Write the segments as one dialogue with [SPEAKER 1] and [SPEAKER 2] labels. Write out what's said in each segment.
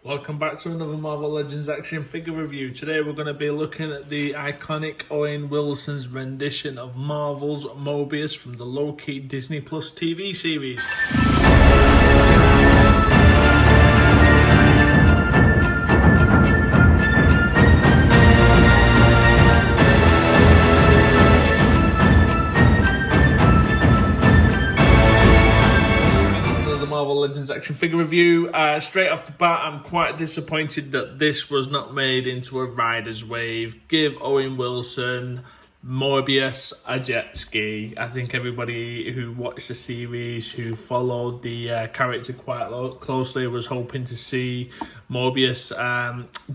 [SPEAKER 1] Welcome back to another Marvel Legends action figure review. Today we're going to be looking at the iconic Owen Wilson's rendition of Marvel's Mobius from the LOKI Disney Plus TV series. Marvel Legends action figure review. Straight off the bat, I'm quite disappointed that this was not made into a rider's wave. Give Owen Wilson, Mobius, a jet ski. I think everybody who watched the series, who followed the character quite closely, was hoping to see Mobius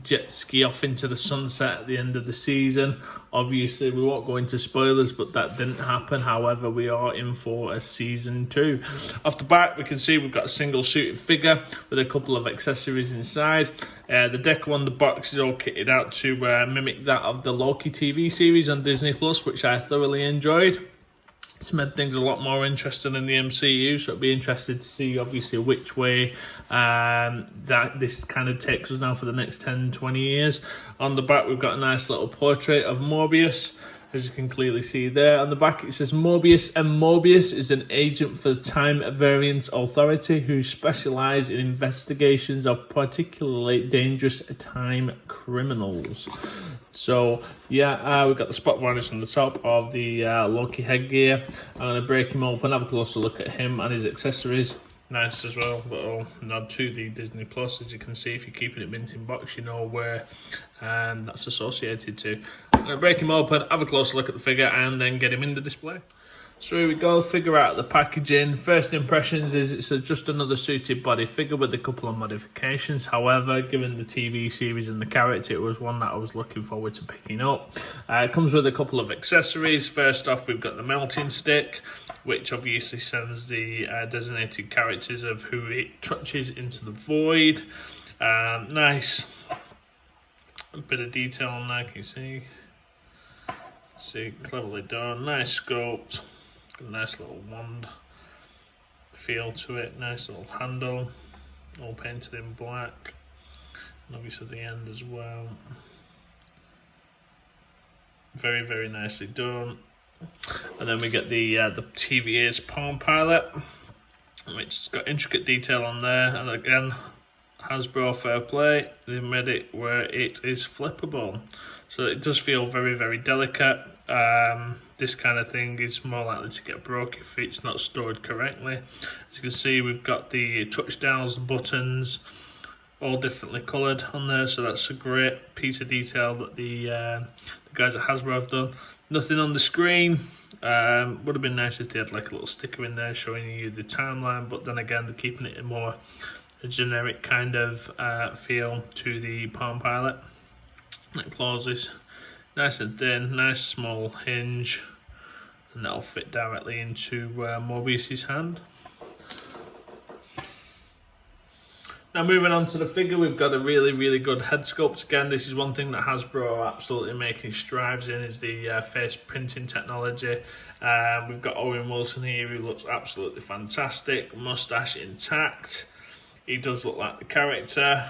[SPEAKER 1] jet ski off into the sunset at the end of the season. Obviously, we won't go into spoilers, but that didn't happen. However, we are in for a season 2. Off the back, we can see we've got a single suited figure with a couple of accessories inside. The deco on the box is all kitted out to mimic that of the LOKI TV series on Disney Plus, which I thoroughly enjoyed. It's made things a lot more interesting in the MCU, so it'll be interesting to see obviously which way that this kind of takes us now for the next 10-20 years. On the back we've got a nice little portrait of Mobius, as you can clearly see there. On the back it says Mobius, and Mobius is an agent for the Time Variance Authority who specialise in investigations of particularly dangerous time criminals. So yeah, we've got the spot varnish on the top of the LOKI headgear. I'm going to break him open, have a closer look at him and his accessories. Nice as well, little nod to the Disney Plus. As you can see, if you're keeping it mint in box, you know where that's associated to. I'm going to break him open, have a closer look at the figure and then get him in the display. So here we go, figure out the packaging. First impressions is it's just another suited body figure with a couple of modifications. However, given the TV series and the character, it was one that I was looking forward to picking up. It comes with a couple of accessories. First off, we've got the melting stick, which obviously sends the designated characters of who it touches into the void. Nice. A bit of detail on there, can you see? See, cleverly done. Nice sculpt. Nice little wand feel to it, nice little handle, all painted in black, and obviously the end as well. Very, very nicely done. And then we get the TVA's Palm Pilot, which has got intricate detail on there, and again, Hasbro fair play, they've made it where it is flippable. So it does feel very, very delicate. This kind of thing is more likely to get broke if it's not stored correctly. As you can see, we've got the touchdowns, the buttons, all differently coloured on there, so that's a great piece of detail that the guys at Hasbro have done. Nothing on the screen. Would have been nice if they had like a little sticker in there showing you the timeline, but then again, they're keeping it more a generic kind of feel to the Palm Pilot. That closes nice and thin, nice small hinge, and that'll fit directly into Mobius's hand. Now moving on to the figure, we've got a really, really good head sculpt. Again, this is one thing that Hasbro are absolutely making strides in, is the face printing technology. We've got Owen Wilson here, who looks absolutely fantastic, mustache intact. He does look like the character.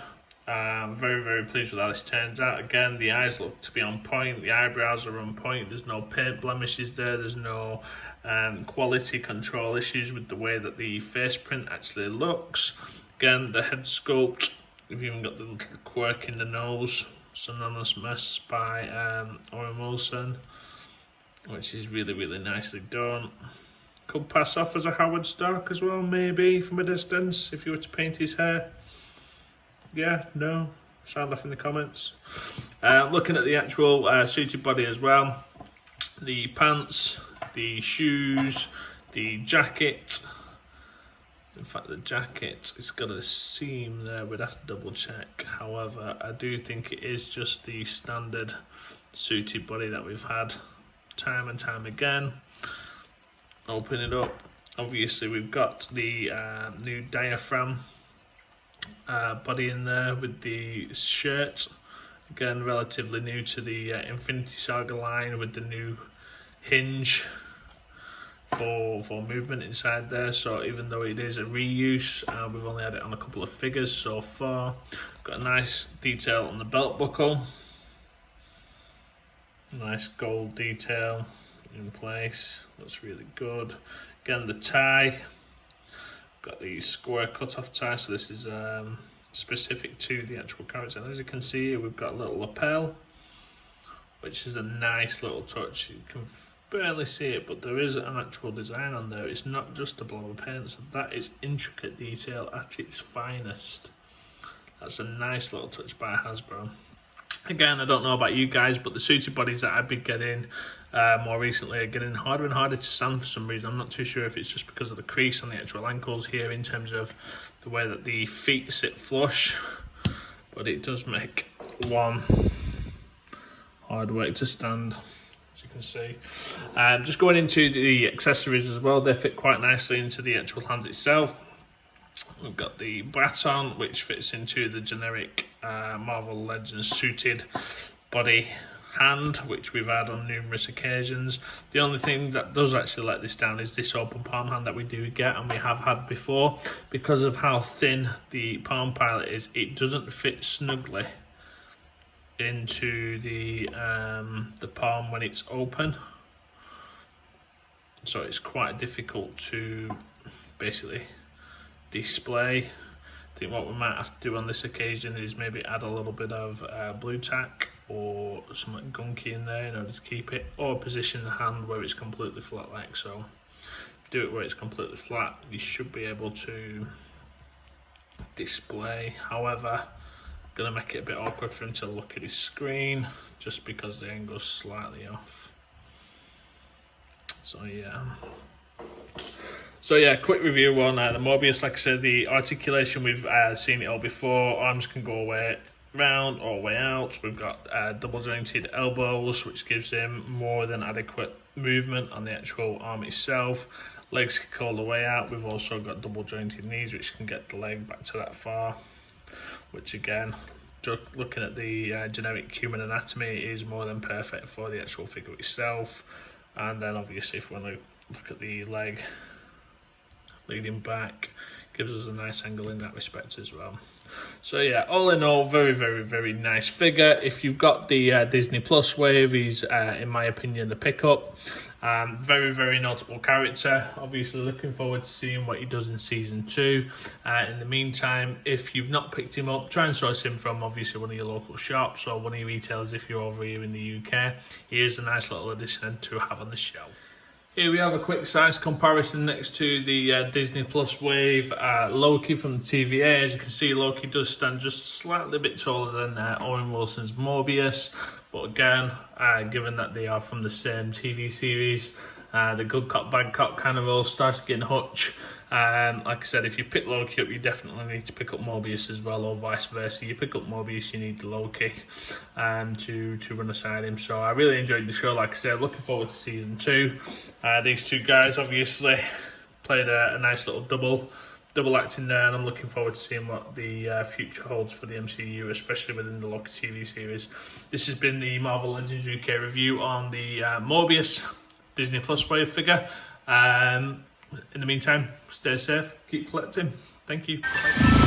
[SPEAKER 1] Very, very pleased with how this turns out. Again, the eyes look to be on point, the eyebrows are on point, there's no paint blemishes there, there's no quality control issues with the way that the face print actually looks. Again, the head sculpt, we've even got the little quirk in the nose, synonymous by Owen Wilson, which is really, really nicely done. Could pass off as a Howard Stark as well, maybe, from a distance, if you were to paint his hair. Yeah, no, sound off in the comments. Looking at the actual suited body as well, the pants, the shoes, the jacket. In fact, the jacket, it's got a seam there, we'd have to double check. However, I do think it is just the standard suited body that we've had time and time again. Open it up, obviously we've got the new diaphragm body in there with the shirt. Again, relatively new to the Infinity Saga line with the new hinge for movement inside there. So even though it is a reuse, we've only had it on a couple of figures so far. Got a nice detail on the belt buckle, nice gold detail in place, looks really good. Again, the tie, got the square cut off tie, so this is specific to the actual character. And as you can see here, we've got a little lapel, which is a nice little touch. You can barely see it, but there is an actual design on there. It's not just a blob of paint, so that is intricate detail at its finest. That's a nice little touch by Hasbro. Again, I don't know about you guys, but the suited bodies that I've been getting more recently are getting harder and harder to stand for some reason. I'm not too sure if it's just because of the crease on the actual ankles here in terms of the way that the feet sit flush, but it does make one hard work to stand, as you can see. Just going into the accessories as well, they fit quite nicely into the actual hands itself. We've got the baton, which fits into the generic Marvel Legends suited body hand, which we've had on numerous occasions. The only thing that does actually let this down is this open palm hand that we do get, and we have had before. Because of how thin the Palm Pilot is, it doesn't fit snugly into the palm when it's open, so it's quite difficult to basically display. I think what we might have to do on this occasion is maybe add a little bit of blue tack or something gunky in there in order to keep it, or position the hand where it's completely flat like so. Do it where it's completely flat, you should be able to display. However, gonna make it a bit awkward for him to look at his screen just because the angle's slightly off. So yeah, quick review on the Mobius. Like I said, the articulation, we've seen it all before. Arms can go way round or way out. We've got double jointed elbows, which gives him more than adequate movement on the actual arm itself. Legs can go all the way out. We've also got double jointed knees, which can get the leg back to that far, which again, just looking at the generic human anatomy, is more than perfect for the actual figure itself. And then obviously if we want to look at the leg leading back, gives us a nice angle in that respect as well. So yeah, all in all, very, very, very nice figure. If you've got the Disney Plus wave, he's in my opinion the pickup. Very, very notable character. Obviously looking forward to seeing what he does in season 2. In the meantime, if you've not picked him up, try and source him from obviously one of your local shops or one of your retailers if you're over here in the UK. He is a nice little addition to have on the shelf. Here we have a quick size comparison next to the Disney Plus wave Loki from the TVA. As you can see, Loki does stand just slightly a bit taller than Owen Wilson's Mobius. But again, given that they are from the same TV series, the good cop, bad cop kind of all starts getting hutch. Like I said, if you pick Loki up, you definitely need to pick up Mobius as well, or vice versa. You pick up Mobius, you need the Loki to run aside him. So I really enjoyed the show. Like I said, looking forward to season 2. These two guys obviously played a nice little double acting there, and I'm looking forward to seeing what the future holds for the MCU, especially within the Loki TV series. This has been the Marvel Legends UK review on the Mobius Disney Plus wave figure. In the meantime, stay safe, keep collecting. Thank you. Bye.